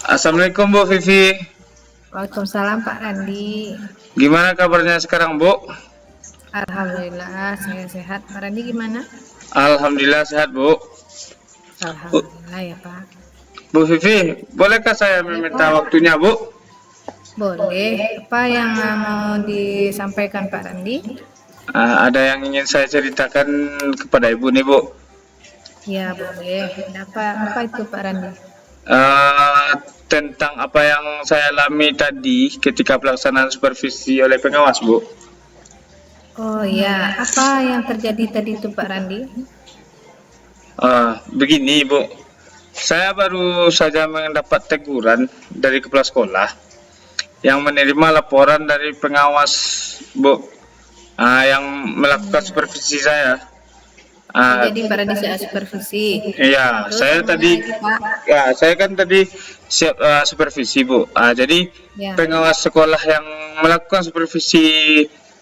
Assalamualaikum Bu Vivi. Waalaikumsalam Pak Randi. Gimana kabarnya sekarang Bu? Alhamdulillah saya sehat. Pak Randi gimana? Alhamdulillah sehat Bu. Bu, Alhamdulillah ya Pak. Bu Vivi, bolehkah saya Ya meminta Pak. waktunya Bu? Boleh. Apa yang mau disampaikan Pak Randi? Ada yang ingin saya ceritakan kepada Ibu nih Bu. Ya boleh. Ada apa itu Pak Randi? Ah, Tentang apa yang saya alami tadi ketika pelaksanaan supervisi oleh pengawas Bu. Oh ya, apa yang terjadi tadi itu Pak Randi? Begini Bu, saya baru saja mendapat teguran dari kepala sekolah yang menerima laporan dari pengawas Bu, yang melakukan supervisi saya. Jadi Pak Randi saya supervisi. Iya, Terus saya gimana tadi, lagi Pak? ya saya kan tadi siap supervisi Bu. Jadi Ya. pengawas sekolah yang melakukan supervisi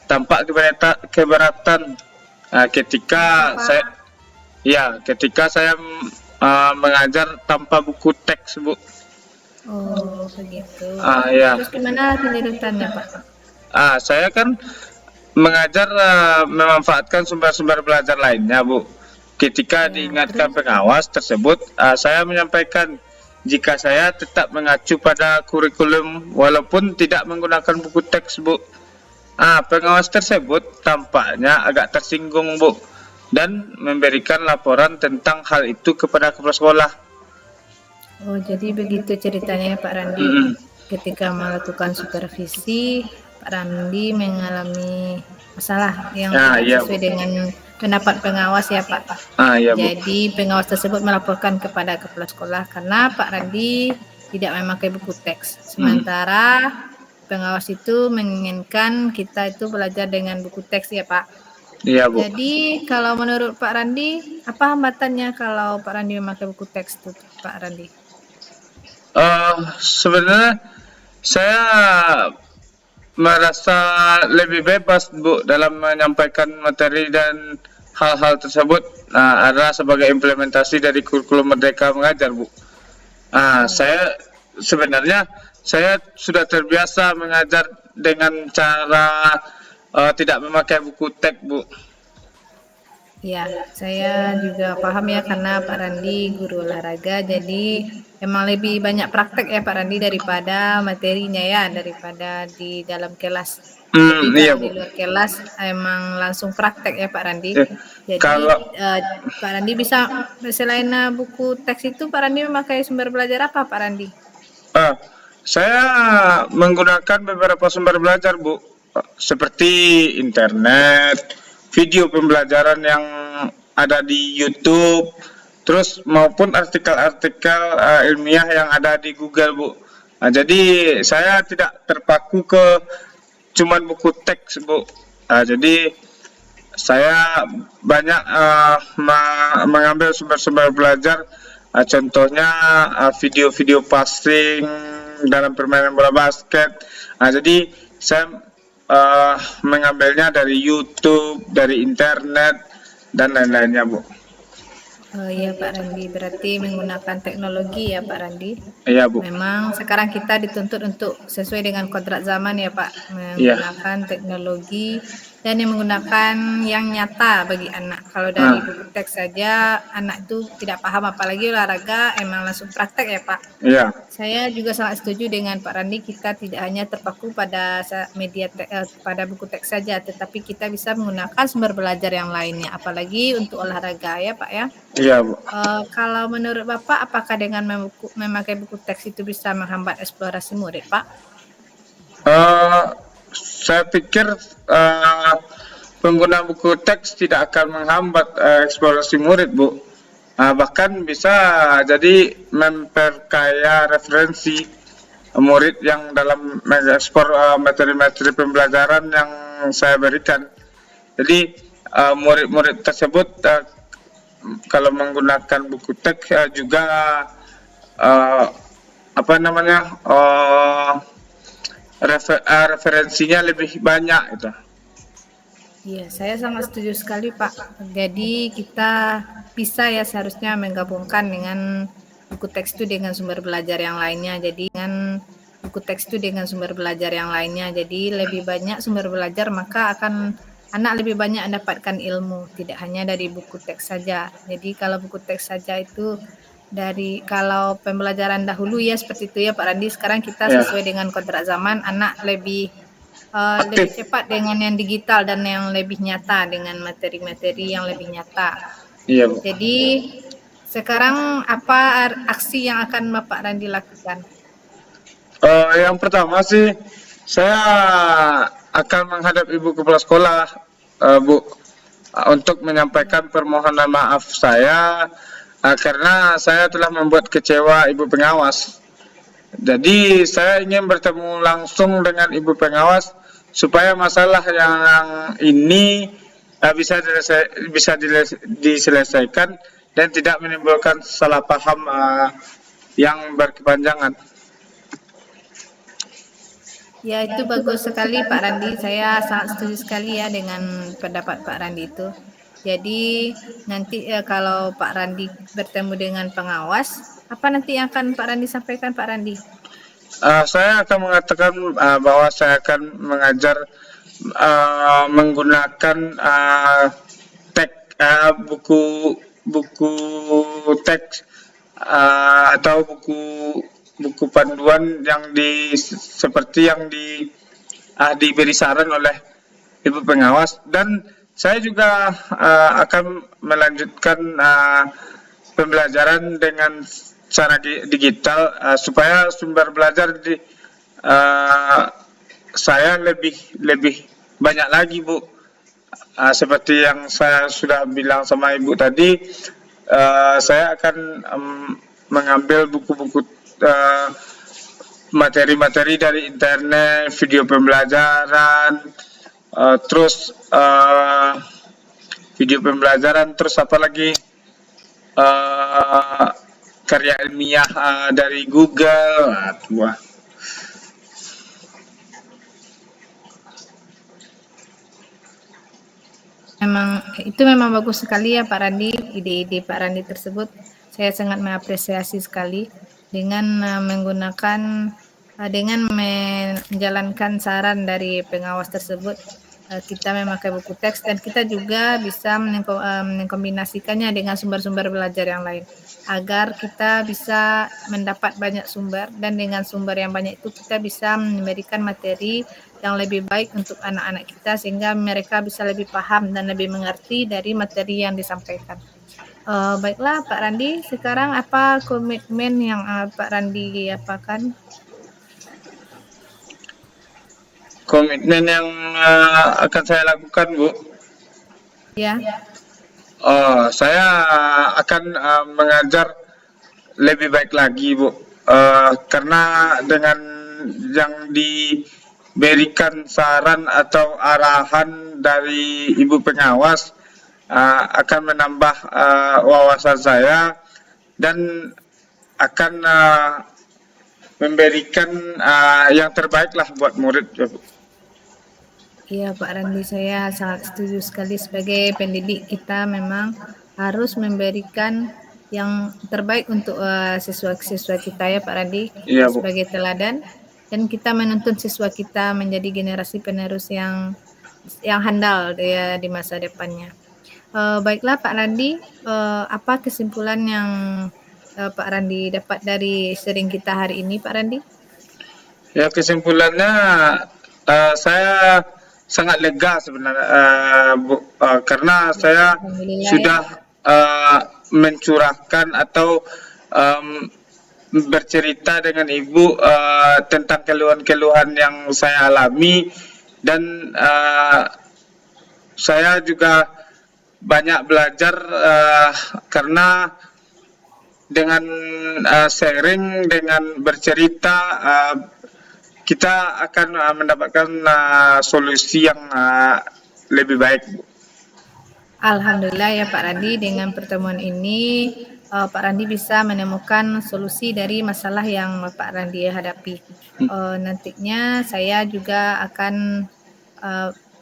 tampak keberatan ketika Apa? saya, ya ketika saya mengajar tanpa buku teks Bu. Oh begitu. Ya, Terus gimana lanjutannya Pak? saya kan mengajar memanfaatkan sumber-sumber belajar lainnya Bu. Ketika Ya, diingatkan terus? pengawas tersebut, saya menyampaikan jika saya tetap mengacu pada kurikulum walaupun tidak menggunakan buku teks Bu. Pengawas tersebut tampaknya agak tersinggung Bu dan memberikan laporan tentang hal itu kepada kepala sekolah. Oh, jadi begitu ceritanya ya Pak Randi. Mm-mm. Ketika melakukan supervisi, Pak Randi mengalami masalah yang tidak Iya sesuai Bu. dengan pendapat pengawas ya Pak. Iya Bu. Jadi pengawas tersebut melaporkan kepada kepala sekolah karena Pak Randi tidak memakai buku teks. Sementara pengawas itu menginginkan kita itu belajar dengan buku teks ya Pak. Iya Bu. Jadi kalau menurut Pak Randi, apa hambatannya kalau Pak Randi memakai buku teks itu Pak Randi? Sebenarnya saya merasa lebih bebas Bu dalam menyampaikan materi dan hal-hal tersebut adalah sebagai implementasi dari kurikulum Merdeka Mengajar Bu. Saya sebenarnya saya sudah terbiasa mengajar dengan cara tidak memakai buku teks Bu. Ya, saya juga paham ya karena Pak Randi guru olahraga, jadi emang lebih banyak praktek ya Pak Randi daripada materinya ya, daripada di dalam kelas. Jadi Iya kalau Bu. di luar kelas emang langsung praktek ya Pak Randi. Eh, Jadi Kalau Pak Randi bisa selain buku teks itu Pak Randi memakai sumber belajar apa Pak Randi? saya menggunakan beberapa sumber belajar Bu, seperti internet, video pembelajaran yang ada di YouTube, terus maupun artikel-artikel ilmiah yang ada di Google Bu. Jadi saya tidak terpaku ke cuman buku teks Bu. Jadi saya banyak mengambil sumber-sumber belajar, contohnya video-video passing dalam permainan bola basket. Jadi saya mengambilnya dari YouTube, dari internet, dan lain-lainnya Bu. Oh iya Pak Randi, berarti menggunakan teknologi ya Pak Randi. Iya Bu. Memang sekarang kita dituntut untuk sesuai dengan kodrat zaman ya Pak, Iya. menggunakan teknologi dan yang menggunakan yang nyata bagi anak. Kalau dari buku teks saja anak itu tidak paham, apalagi olahraga emang langsung praktek ya Pak. Iya. Saya juga sangat setuju dengan Pak Randi, kita tidak hanya terpaku pada pada buku teks saja, tetapi kita bisa menggunakan sumber belajar yang lainnya, apalagi untuk olahraga ya Pak ya. Iya Bu. Kalau menurut Bapak, apakah dengan memakai buku teks itu bisa menghambat eksplorasi murid, Pak? Saya pikir pengguna buku teks tidak akan menghambat eksplorasi murid Bu. Bahkan bisa jadi memperkaya referensi murid yang dalam mengekspor materi-materi pembelajaran yang saya berikan. Jadi murid-murid tersebut kalau menggunakan buku teks juga referensinya lebih banyak itu. Iya, saya sangat setuju sekali Pak. Jadi kita bisa ya seharusnya menggabungkan dengan buku teks itu dengan sumber belajar yang lainnya. Jadi lebih banyak sumber belajar, maka akan anak lebih banyak mendapatkan ilmu, tidak hanya dari buku teks saja. Jadi kalau buku teks saja itu kalau pembelajaran dahulu ya seperti itu ya Pak Randi. Sekarang kita Ya, sesuai dengan kontrak zaman, anak lebih aktif. cepat dengan yang digital dan yang lebih nyata, dengan materi-materi yang lebih nyata. Iya, Bu. Jadi sekarang apa aksi yang akan Bapak Randi lakukan? Yang pertama sih, saya akan menghadap Ibu Kepala Sekolah, Bu, untuk menyampaikan permohonan maaf saya karena saya telah membuat kecewa Ibu Pengawas. Jadi saya ingin bertemu langsung dengan Ibu Pengawas supaya masalah yang ini bisa diselesaikan dan tidak menimbulkan salah paham yang berkepanjangan. Ya, itu bagus sekali Pak Randi. Saya sangat setuju sekali ya dengan pendapat Pak Randi itu. Jadi nanti kalau Pak Randi bertemu dengan pengawas, apa nanti yang akan Pak Randi sampaikan Pak Randi? Saya akan mengatakan bahwa saya akan mengajar menggunakan buku teks atau buku panduan yang seperti yang diberi saran oleh Ibu Pengawas, dan saya juga akan melanjutkan pembelajaran dengan cara digital supaya sumber belajar saya lebih banyak lagi, Bu. Seperti yang saya sudah bilang sama Ibu tadi, saya akan mengambil buku-buku materi-materi dari internet, video pembelajaran, terus video pembelajaran, terus apa lagi, karya ilmiah dari Google. Itu memang bagus sekali ya Pak Randi, ide-ide Pak Randi tersebut saya sangat mengapresiasi sekali. Dengan menjalankan saran dari pengawas tersebut, kita memakai buku teks dan kita juga bisa mengkombinasikannya dengan sumber-sumber belajar yang lain agar kita bisa mendapat banyak sumber, dan dengan sumber yang banyak itu kita bisa memberikan materi yang lebih baik untuk anak-anak kita sehingga mereka bisa lebih paham dan lebih mengerti dari materi yang disampaikan. Baiklah Pak Randi, sekarang apa komitmen yang Pak Randi apakan? Komitmen yang akan saya lakukan, Bu? Ya. Saya akan mengajar lebih baik lagi, Bu. Karena dengan yang diberikan saran atau arahan dari Ibu Pengawas akan menambah wawasan saya dan akan memberikan yang terbaik lah buat murid, ya, Bu. Iya Pak Randi, saya sangat setuju sekali. Sebagai pendidik kita memang harus memberikan yang terbaik untuk siswa-siswa kita ya Pak Randi, Iya, Bu. sebagai teladan, dan kita menuntun siswa kita menjadi generasi penerus yang handal ya di masa depannya. Baiklah Pak Randi, apa kesimpulan yang Pak Randi dapat dari sharing kita hari ini Pak Randi? Ya, kesimpulannya saya sangat lega sebenarnya, Bu, karena saya sudah mencurahkan atau bercerita dengan Ibu tentang keluhan-keluhan yang saya alami, dan saya juga banyak belajar karena dengan sharing, dengan bercerita, kita akan mendapatkan solusi yang lebih baik. Alhamdulillah ya Pak Randi, dengan pertemuan ini Pak Randi bisa menemukan solusi dari masalah yang Pak Randi hadapi. Nantinya saya juga akan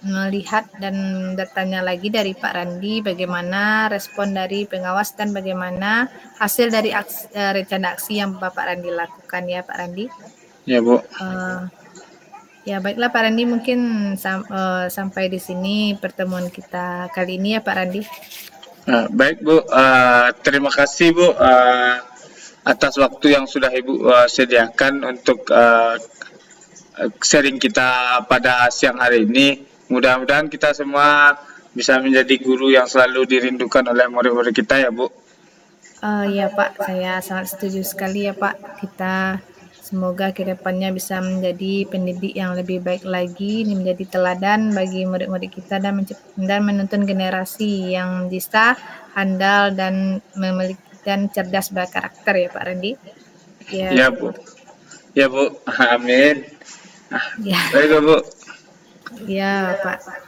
melihat dan bertanya lagi dari Pak Randi bagaimana respon dari pengawas dan bagaimana hasil dari rencana aksi yang Bapak Randi lakukan ya Pak Randi. Ya Bu. Ya baiklah Pak Randi, mungkin sampai di sini pertemuan kita kali ini ya Pak Randi. Baik Bu, terima kasih Bu atas waktu yang sudah Ibu sediakan untuk sharing kita pada siang hari ini. Mudah-mudahan kita semua bisa menjadi guru yang selalu dirindukan oleh murid-murid kita ya Bu. Ya Pak, saya sangat setuju sekali ya Pak. Kita semoga kedepannya bisa menjadi pendidik yang lebih baik lagi, menjadi teladan bagi murid-murid kita dan menuntun generasi yang bisa, handal dan memiliki dan cerdas berkarakter ya Pak Randi. Ya Bu. Ya Bu, amin. Ya. Baik Bu. Ya Pak.